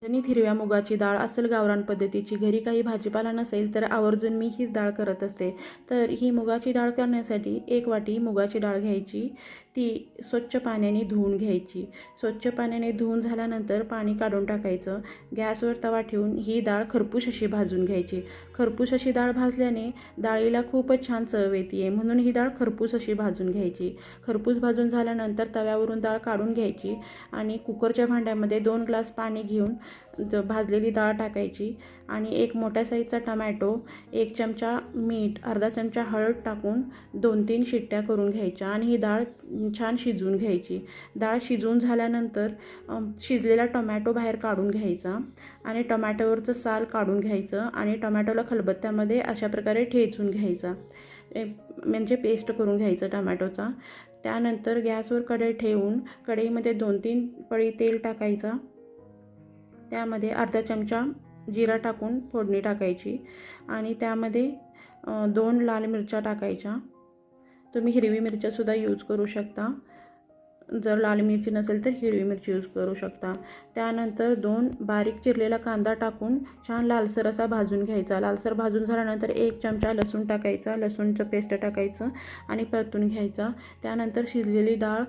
झणझणीत हिरव्या मुगाची डाळ असेल गावरान पद्धतीची, घरी काही भाजीपाला नसेल तर आवर्जून मी हीच डाळ करत असते। तर ही मुगाची डाळ करण्यासाठी 1 वाटी मुगाची डाळ घ्यायची, ती स्वच्छ पाण्याने धुवून घ्यायची। स्वच्छ पाण्याने धुवून झाल्यानंतर पाणी काढून टाकायचं। गॅसवर तवा ठेवून ही डाळ खरपूस अशी भाजून घ्यायची। खरपूस अशी डाळ भाजल्याने डाळीला खूपच छान चव येते, म्हणून ही डाळ खरपूस अशी भाजून घ्यायची। खरपूस भाजून झाल्यानंतर तव्यावरून डाळ काढून घ्यायची आणि कुकरच्या भांड्यामध्ये 2 ग्लास पाणी घेऊन भाजलेली डाळ टाकायची आणि एक मोठ्या साईजचा टमॅटो, 1 चमचा मीठ, अर्धा चमचा हळद टाकून 2-3 शिट्ट्या करून घ्यायच्या आणि ही डाळ छान शिजवून घ्यायची। डाळ शिजवून झाल्यानंतर शिजलेला टोमॅटो बाहेर काढून घ्यायचा आणि टोमॅटोवरचं साल काढून घ्यायचं आणि टोमॅटोला खलबत्त्यामध्ये अशा प्रकारे ठेचून घ्यायचा, म्हणजे पेस्ट करून घ्यायचं टोमॅटोचा। त्यानंतर गॅसवर कढई ठेवून कढईमध्ये 2-3 पळी तेल टाकायचा, त्यामध्ये अर्धा चमचा जिरा टाकून फोडणी टाकायची आणि त्यामध्ये 2 लाल मिरच्या टाकायच्या। तुम्ही हिरवी मिरच्यासुद्धा यूज करू शकता, जर लाल मिरची नसेल तर हिरवी मिरची यूज करू शकता। त्यानंतर 2 बारीक चिरलेला कांदा टाकून छान लालसर असा भाजून घ्यायचा। लालसर भाजून झाल्यानंतर 1 चमचा लसूण टाकायचा, लसूणचं पेस्ट टाकायचं आणि परतून घ्यायचा। त्यानंतर शिजलेली डाळ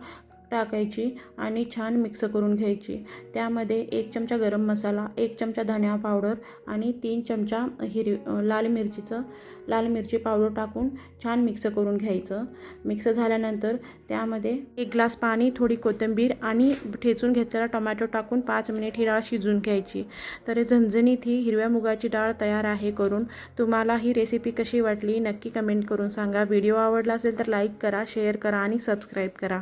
टाकायची आणि छान मिक्स करून घ्यायची। त्यामध्ये 1 चमचा गरम मसाला, 1 चमचा धनिया पावडर आणि 3 चमचा लाल मिरची पावडर टाकून छान मिक्स करून घ्यायचं। मिक्स झाल्यानंतर त्यामध्ये 1 ग्लास पाणी, थोडी कोथिंबीर आणि ठेचून घेतलेला टोमॅटो टाकून 5 मिनिट ही डाळ शिजवून घ्यायची। तर झणझणीत ही हिरव्या मुगाची डाळ तयार आहे करून। तुम्हाला ही रेसिपी कशी वाटली नक्की कमेंट करून सांगा। व्हिडिओ आवडला असेल तर लाईक करा, शेअर करा आणि सबस्क्राईब करा।